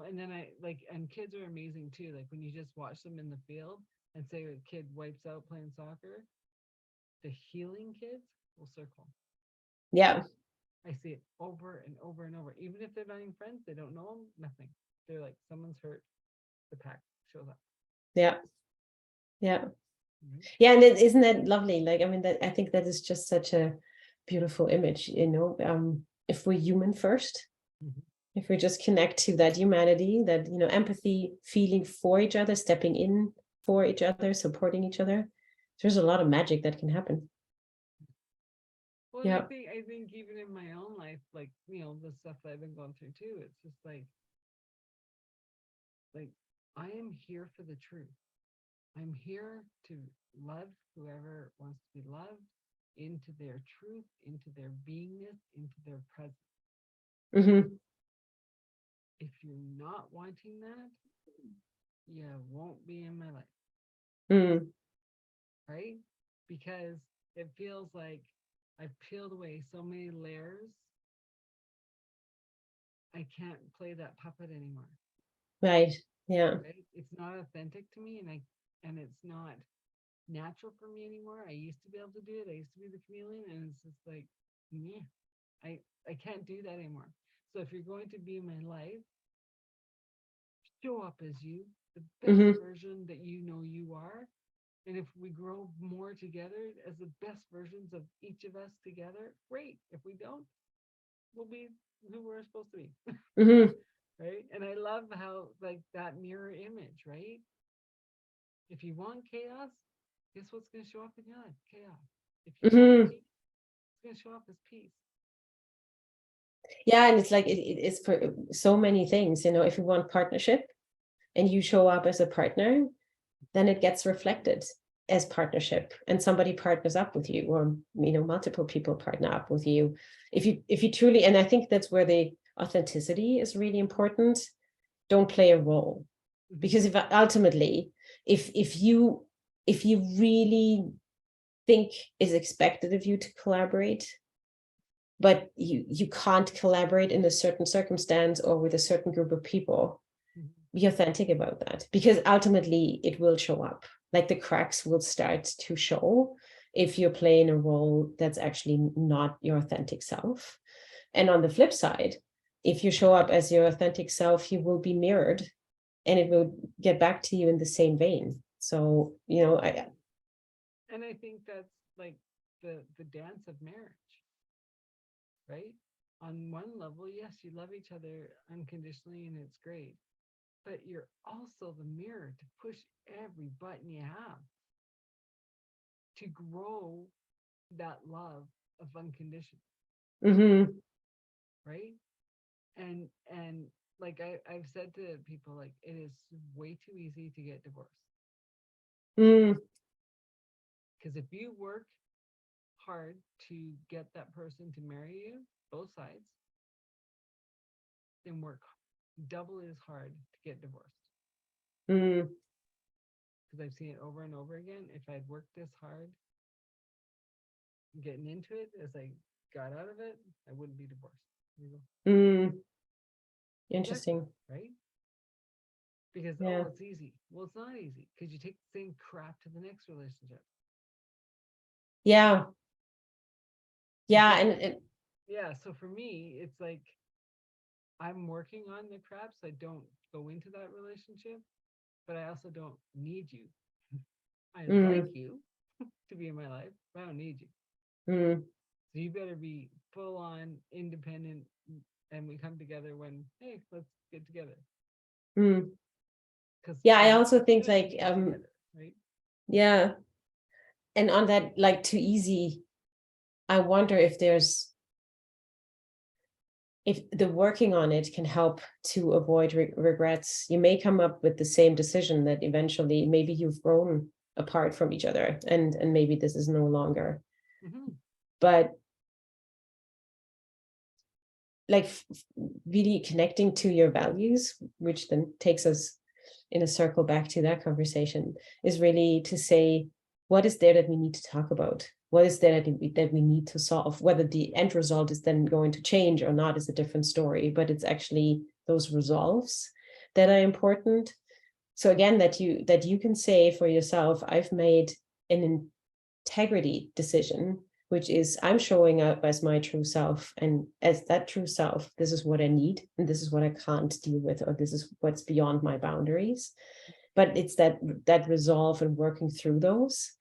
And then I like, and kids are amazing too. Like when you just watch them in the field and say a kid wipes out playing soccer, the healing kids will circle. Yeah. I see it over and over and over. Even if they're not even friends, they don't know them, nothing. They're like, someone's hurt, the pack shows up. Yeah. Yeah. Mm-hmm. Yeah. And isn't that lovely? Like, I mean, that I think that is just such a beautiful image, if we're human first, Mm-hmm. if we just connect to that humanity, that, empathy, feeling for each other, stepping in for each other, supporting each other, there's a lot of magic that can happen. Well, and Yeah. I think even in my own life, like, the stuff that I've been going through too, it's just like like, I am here for the truth. I'm here to love whoever wants to be loved into their truth, into their beingness, into their presence. Mm-hmm. If you're not wanting that, you won't be in my life, Mm. right? Because it feels like I've peeled away so many layers. I can't play that puppet anymore. Right. Yeah. Right? It's not authentic to me, and it's not natural for me anymore. I used to be able to do it. I used to be the chameleon, and it's just like, yeah, I can't do that anymore. So if you're going to be in my life, show up as you, the best Mm-hmm. version that you know you are. And if we grow more together as the best versions of each of us together, great. If we don't, we'll be who we're supposed to be. Mm-hmm. Right. And I love how, like, that mirror image, right? If you want chaos, guess what's going to show up in your life? Chaos. If you want Mm-hmm. peace, it's going to show up as peace. Yeah, and it's like it's for so many things, you know, if you want partnership and you show up as a partner, then it gets reflected as partnership, and somebody partners up with you, or you know, multiple people partner up with you. If you truly, and I think that's where the authenticity is really important. Don't play a role, because if ultimately, if you really think is expected of you to collaborate, but you can't collaborate in a certain circumstance or with a certain group of people, be authentic about that, because ultimately it will show up. Like the cracks will start to show if you're playing a role that's actually not your authentic self. And on the flip side, if you show up as your authentic self, you will be mirrored and it will get back to you in the same vein. So, you know, And I think that's like the dance of marriage, right? On one level, yes, you love each other unconditionally and it's great, but you're also the mirror to push every button you have to grow that love of unconditional, mm-hmm. right? And like I've said to people, like, it is way too easy to get divorced. Mm. Because if you work hard to get that person to marry you, both sides, then work double as hard to get divorced. Mm. Because I've seen it over and over again. If I'd worked this hard getting into it as I got out of it, I wouldn't be divorced. Mm. Exactly, Interesting. right? Because, Yeah. oh, it's easy. Well, it's not easy, because you take the same crap to the next relationship. Yeah. And Yeah. so, And yeah, so for me, it's like I'm working on the crap so I don't go into that relationship, but I also don't need you. I like mm, you to be in my life, but I don't need you. mm, So you better be full on independent, and we come together when, hey, let's get together. mm. Because Yeah, I we're not also think good like together, right? yeah. And on that, like too easy, I wonder if the working on it can help to avoid regrets. You may come up with the same decision that eventually maybe you've grown apart from each other, and maybe this is no longer. Mm-hmm. But like really connecting to your values, which then takes us in a circle back to that conversation, is really to say, what is there that we need to talk about? What is there that we need to solve? Whether the end result is then going to change or not is a different story, but it's actually those resolves that are important. So again, that you can say for yourself, I've made an integrity decision, which is I'm showing up as my true self, and as that true self, this is what I need, and this is what I can't deal with, or this is what's beyond my boundaries. But it's that resolve and working through those,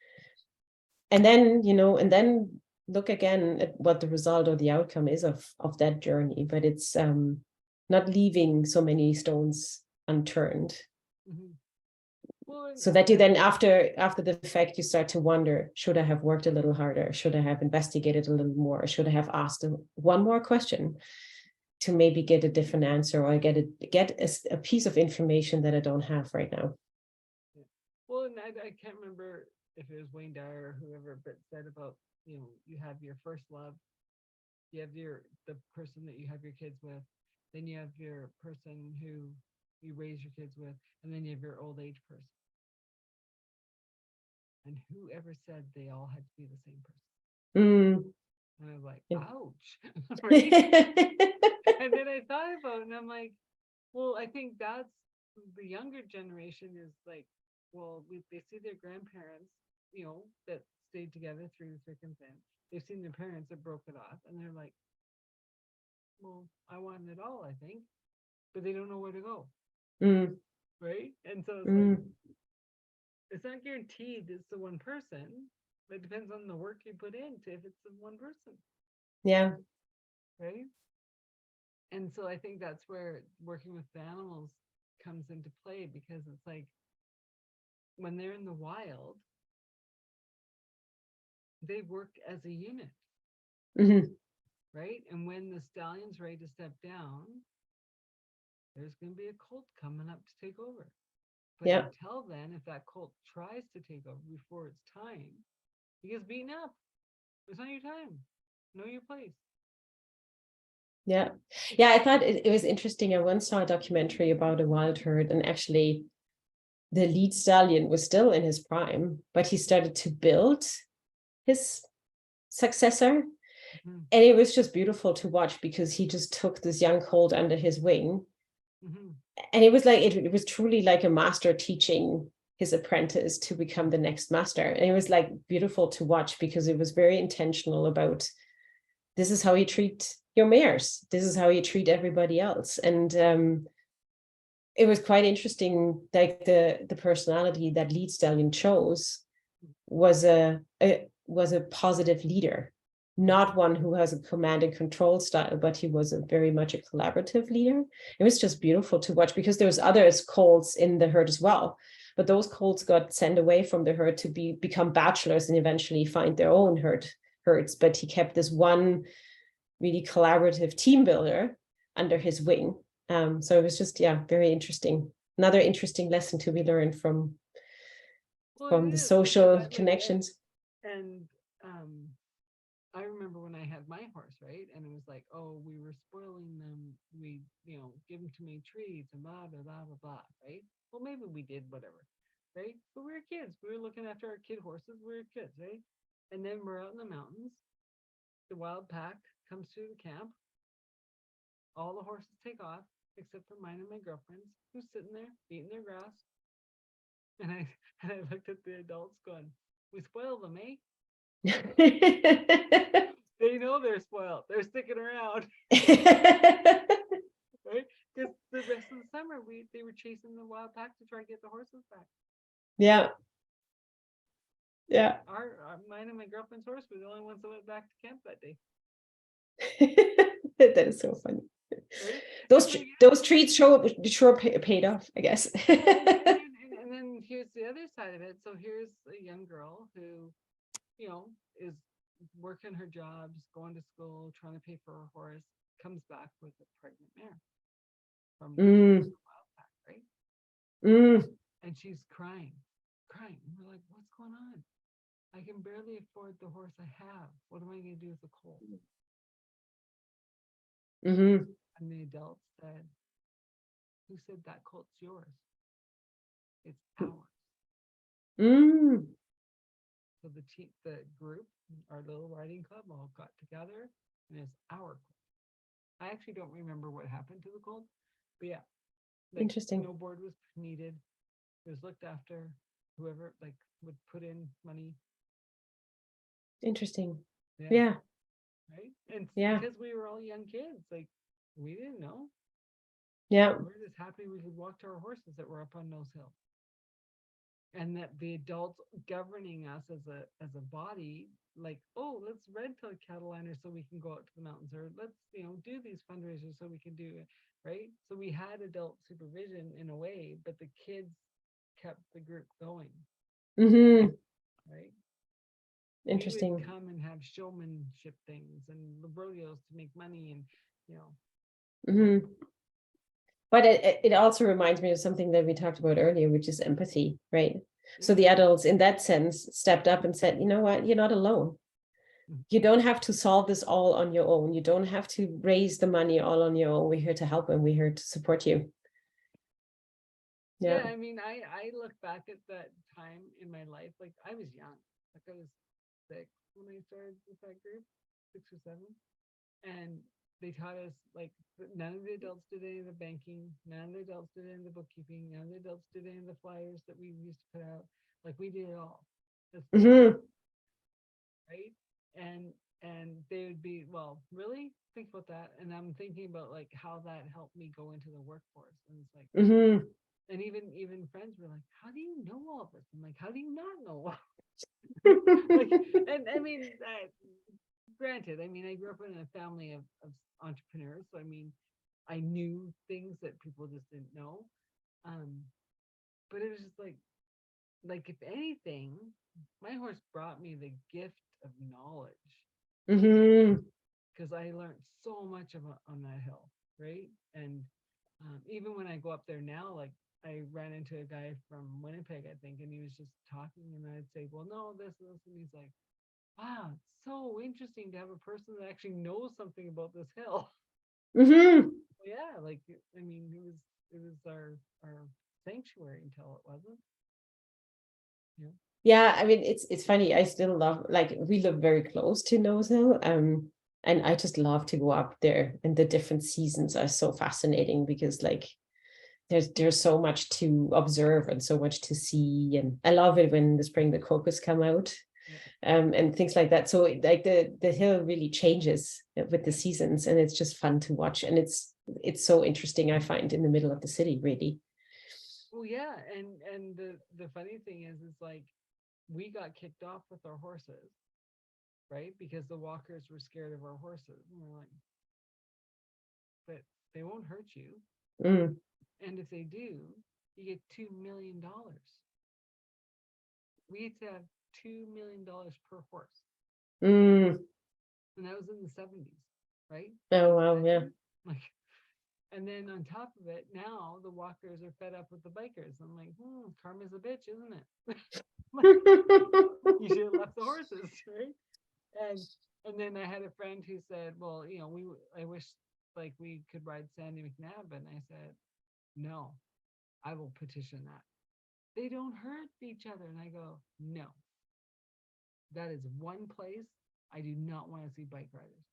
and then look again at what the result or the outcome is of that journey. But it's not leaving so many stones unturned, Mm-hmm. Well, so that you then after the fact you start to wonder, should I have worked a little harder, should I have investigated a little more, should I have asked one more question, to maybe get a different answer, or get a piece of information that I don't have right now. Yeah. Well, and I can't remember if it was Wayne Dyer or whoever, but said about, you have your first love, you have the person that you have your kids with, then you have your person who you raise your kids with, and then you have your old age person. And whoever said they all had to be the same person? And I was like, ouch. And then I thought about it, and I'm like, well, I think that's the younger generation is like, well, they see their grandparents, that stayed together through thick and thin. They've seen their parents that broke it off, and they're like, well, I want it all, I think, but they don't know where to go. Right? And so it's like, it's not guaranteed it's the one person, but it depends on the work you put into if it's the one person. Yeah. Right? And so I think that's where working with the animals comes into play, because it's like when they're in the wild, they work as a unit. Right? And when the stallion's ready to step down, there's going to be a colt coming up to take over. But until then, if that colt tries to take over before it's time, he gets beaten up. It's not your time. Know your place. Yeah. I thought it was interesting. I once saw a documentary about a wild herd, and actually the lead stallion was still in his prime, but he started to build his successor. And it was just beautiful to watch, because he just took this young colt under his wing. And it was like, it was truly like a master teaching his apprentice to become the next master. And it was like beautiful to watch, because it was very intentional about, this is how you treat your mares. This is how you treat everybody else. And it was quite interesting. Like the personality that lead stallion chose was a positive leader, not one who has a command and control style, but he was very much a collaborative leader. It was just beautiful to watch, because there was other colts in the herd as well, but those colts got sent away from the herd to become bachelors and eventually find their own herds. But he kept this one really collaborative team builder under his wing. So it was just, very interesting. Another interesting lesson to be learned from the social connections. And I remember when I had my horse, right? And it was like, oh, we were spoiling them. We, give them too many treats and blah, blah, blah, blah, blah, right? Well, maybe we did, whatever, right? But we were kids. We were looking after our kid horses. We were kids, right? And then we're out in the mountains. The wild pack comes through the camp. All the horses take off, except for mine and my girlfriend's, who's sitting there eating their grass. And I looked at the adults going, we spoil them, eh? They know they're spoiled. They're sticking around. Right? Because the rest of the summer, they were chasing the wild pack to try and get the horses back. Yeah. Mine and my girlfriend's horse were the only ones that went back to camp that day. That is so funny. Right? Those treats sure paid off, I guess. And then here's the other side of it. So here's a young girl who, is working her jobs, going to school, trying to pay for her horse, comes back with a pregnant mare from the wild pack, right? And she's crying. We're like, what's going on? I can barely afford the horse I have. What am I going to do with the colt? And the adult said, who said that colt's yours? It's ours. So the group, our little riding club, all got together, and it's our colt. I actually don't remember what happened to the colt, but yeah, interesting. No board was needed. It was looked after. Whoever would put in money. Interesting. Yeah. Right. And because we were all young kids, we didn't know. Yeah. We were just happy we could walk to our horses that were up on Nose Hill. And that the adults governing us as a body, oh, let's red tail cattle liner so we can go out to the mountains, or let's do these fundraisers so we can do it, right? So we had adult supervision in a way, but the kids kept the group going. Right. Interesting. We would come and have showmanship things and rodeos to make money, and Mhm. But it also reminds me of something that we talked about earlier, which is empathy, right? So the adults in that sense stepped up and said, you know what, you're not alone. You don't have to solve this all on your own. You don't have to raise the money all on your own. We're here to help and we're here to support you. Yeah, I mean, I look back at that time in my life, like I was young, like I was 6 when I started with that group, 6 or 7, and they taught us like none of the adults did any of the banking, none of the adults did any of the bookkeeping, none of the adults did any of the flyers that we used to put out. Like we did it all, right? And they would be, well, really think about that, and I'm thinking about like how that helped me go into the workforce, and it's like. And even friends were like, "How do you know all this?" I'm like, "How do you not know?" Like, and I mean, granted, I mean, I grew up in a family of entrepreneurs, so I mean, I knew things that people just didn't know. Um, but it was just like if anything, my horse brought me the gift of knowledge because I learned so much on that hill, right? And even when I go up there now, like I ran into a guy from Winnipeg, I think, and he was just talking, and I'd say, "Well, no, this," and he's like, "Wow, it's so interesting to have a person that actually knows something about this hill." Yeah, like I mean, it was our sanctuary until it wasn't. Yeah. Yeah, I mean, it's funny. I still love, like, we live very close to Nose Hill, and I just love to go up there. And the different seasons are so fascinating because, like, there's so much to observe and so much to see. And I love it when in the spring the crocus come out, and things like that. So like the hill really changes with the seasons, and it's just fun to watch. And it's so interesting, I find, in the middle of the city, really. Well, yeah, and the funny thing is like we got kicked off with our horses, right? Because the walkers were scared of our horses. And we're like, but they won't hurt you. And if they do, you get $2 million. We used to have $2 million per horse. And that was in the 70s, right? Oh, wow, yeah. Like, and then on top of it, now the walkers are fed up with the bikers. I'm like, karma's a bitch, isn't it? Like, you should have left the horses, right? And then I had a friend who said, well, I wish like we could ride Sandy McNabb, and I said, no, I will petition that. They don't hurt each other. And I go, no, that is one place I do not want to see bike riders.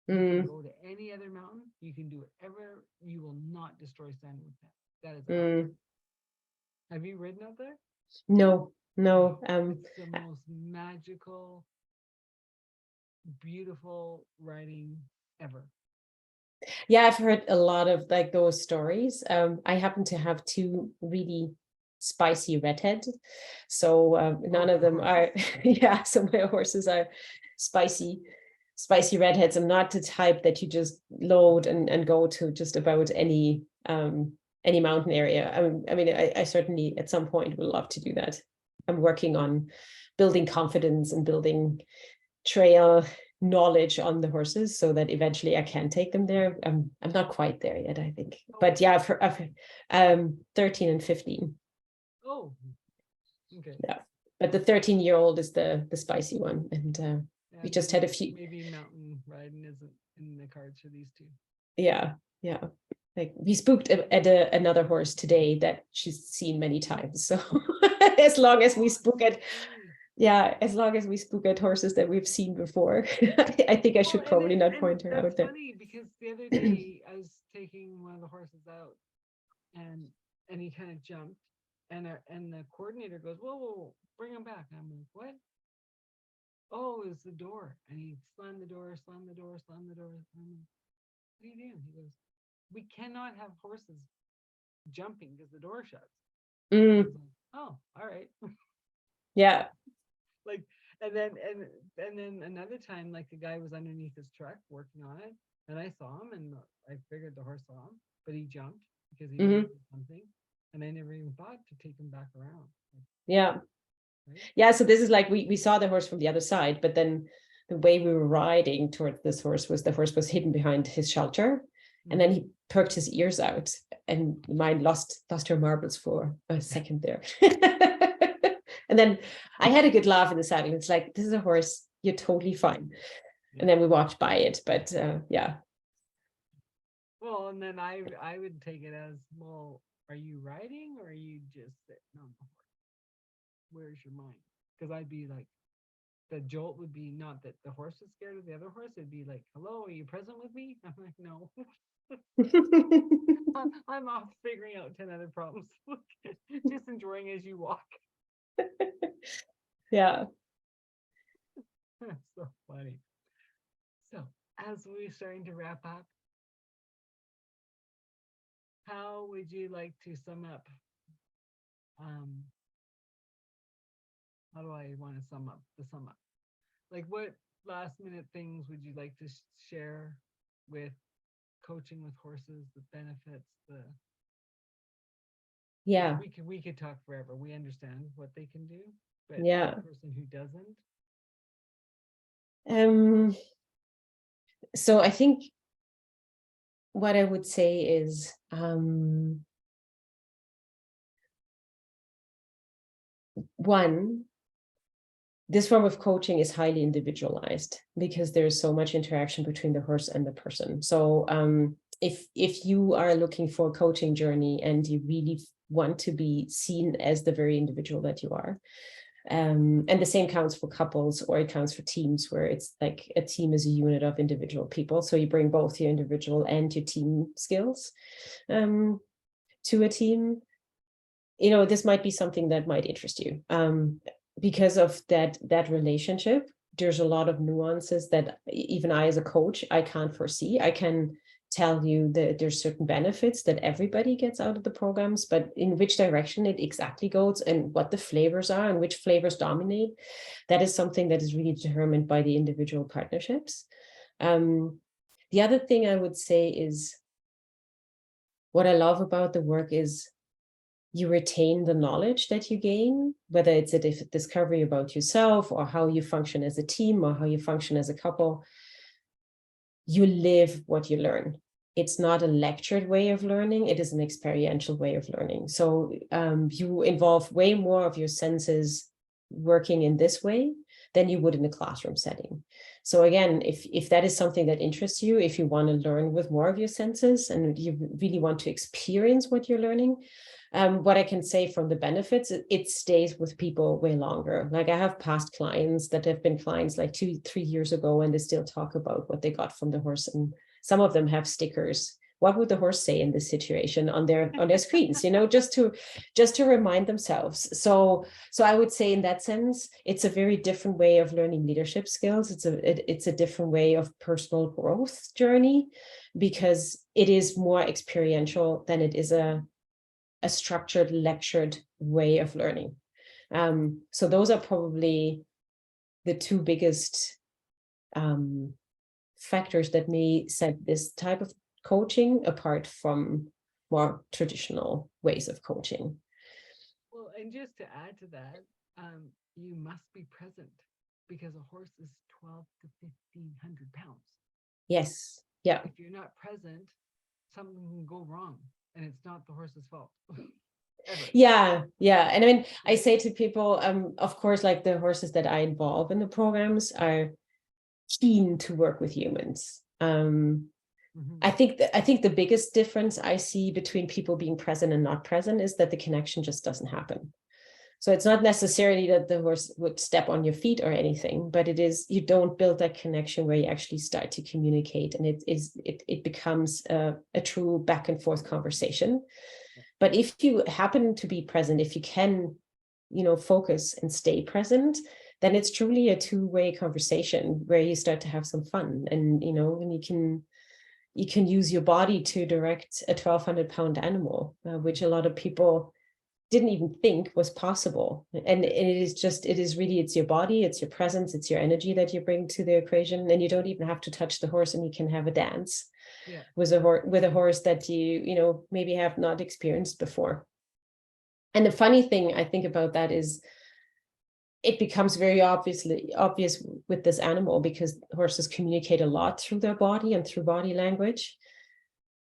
You can go to any other mountain. You can do whatever. You will not destroy Sandy McNabb. That is Have you ridden up there? No. It's the most magical, beautiful riding ever. Yeah, I've heard a lot of like those stories. I happen to have two really spicy redheads, so none of them are. Yeah, so my horses are spicy redheads. I'm not the type that you just load and go to just about any mountain area. I mean, I certainly at some point would love to do that. I'm working on building confidence and building trail knowledge on the horses so that eventually I can take them there. I'm not quite there yet, I think. But yeah, I've 13 and 15. Oh, okay. Yeah, but the 13-year-old is the spicy one, and we just had a few. Maybe mountain riding isn't in the cards for these two. Yeah. Like we spooked at another horse today that she's seen many times. So as long as we spook at, as long as we spook at horses that we've seen before, I think I should probably not point her out there. That's funny because the other day I was taking one of the horses out, and he kind of jumped, and the coordinator goes, whoa, bring him back. And I'm like, what? Oh, it was the door. And he slammed the door. And I'm like, what are you doing? He goes, we cannot have horses jumping because the door shuts. Like, oh, all right. Yeah. Like, and then another time, like the guy was underneath his truck working on it, and I saw him, and I figured the horse saw him, but he jumped because he did something, and I never even thought to take him back around. Yeah. Right? Yeah. So this is like we saw the horse from the other side, but then the way we were riding toward this horse was the horse was hidden behind his shelter. And then he perked his ears out, and mine lost her marbles for a second there. And then I had a good laugh in the saddle. It's like, this is a horse, you're totally fine. And then we walked by it, but yeah. Well, and then I would take it as, well, are you riding or are you just sitting on the horse? Where's your mind? Because I'd be like, the jolt would be not that the horse is scared of the other horse. It'd be like, hello, are you present with me? I'm like, no. I'm off figuring out 10 other problems. Just enjoying as you walk. Yeah. So funny. So as we're starting to wrap up, how would you like to sum up? How do I want to sum up the sum up? Like, what last minute things would you like to share with coaching with horses, the benefits, Yeah. we could talk forever. We understand what they can do, but Yeah. the person who doesn't. So I think what I would say is, one, this form of coaching is highly individualized because there's so much interaction between the horse and the person. So if you are looking for a coaching journey and you really want to be seen as the very individual that you are, and the same counts for couples, or it counts for teams, where it's like a team is a unit of individual people. So you bring both your individual and your team skills to a team. This might be something that might interest you. Because of that relationship, there's a lot of nuances that even I, as a coach, I can't foresee. I can tell you that there's certain benefits that everybody gets out of the programs, but in which direction it exactly goes and what the flavors are and which flavors dominate, that is something that is really determined by the individual partnerships. The other thing I would say is, what I love about the work is you retain the knowledge that you gain, whether it's a discovery about yourself or how you function as a team or how you function as a couple. You live what you learn. It's not a lectured way of learning. It is an experiential way of learning. So you involve way more of your senses working in this way than you would in a classroom setting. So again, if that is something that interests you, if you want to learn with more of your senses and you really want to experience what you're learning, what I can say from the benefits, it stays with people way longer. Like, I have past clients that have been clients like 2-3 years ago, and they still talk about what they got from the horse. And some of them have stickers. What would the horse say in this situation on their screens, just to remind themselves. So I would say in that sense, it's a very different way of learning leadership skills. It's a different way of personal growth journey, because it is more experiential than it is a structured, lectured way of learning. So those are probably the two biggest factors that may set this type of coaching apart from more traditional ways of coaching. Well, and just to add to that, you must be present, because a horse is 12 to 1,500 pounds. Yes. Yeah. If you're not present, something can go wrong, and it's not the horse's fault. Yeah. And I mean, I say to people, of course, like, the horses that I involve in the programs are keen to work with humans. I think the biggest difference I see between people being present and not present is that the connection just doesn't happen. So it's not necessarily that the horse would step on your feet or anything, but it is, you don't build that connection where you actually start to communicate, and it becomes a true back and forth conversation. But if you happen to be present, if you can, focus and stay present, then it's truly a two-way conversation where you start to have some fun, and when you can use your body to direct a 1,200-pound animal, which a lot of people didn't even think was possible. And it's your body, it's your presence, it's your energy that you bring to the equation, and you don't even have to touch the horse, and you can have a dance with a horse that you maybe have not experienced before. And the funny thing I think about that is, it becomes very obvious with this animal, because horses communicate a lot through their body and through body language.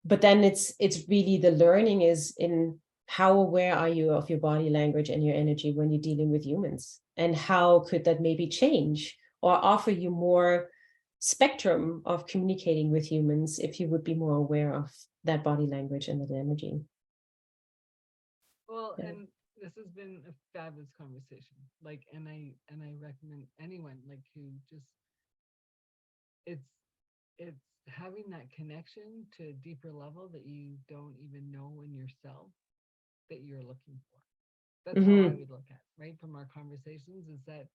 but then it's really the learning is in how aware are you of your body language and your energy when you're dealing with humans, and how could that maybe change or offer you more spectrum of communicating with humans if you would be more aware of that body language and that energy. Well, Yeah. and this has been a fabulous conversation. Like, and I recommend anyone like who just it's it's having that connection to a deeper level that you don't even know in yourself that you're looking for. That's how I would look at it, right? From our conversations, is that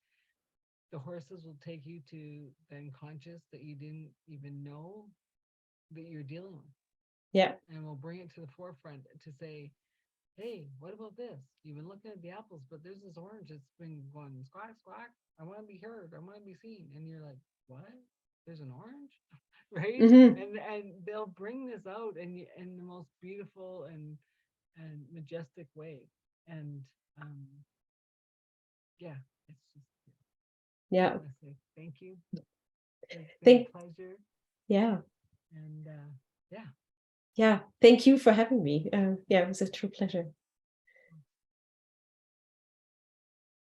the horses will take you to the unconscious that you didn't even know that you're dealing with. Yeah. And we'll bring it to the forefront to say, hey, what about this? You've been looking at the apples, but there's this orange that's been going squawk, squawk. I want to be heard. I want to be seen. And you're like, what? There's an orange? Right? Mm-hmm. And they'll bring this out in the most beautiful and majestic way. And yeah, it's just, Yeah. I want to say thank you. It's been Thank a pleasure. Yeah. And yeah. Yeah. Thank you for having me. Yeah, it was a true pleasure.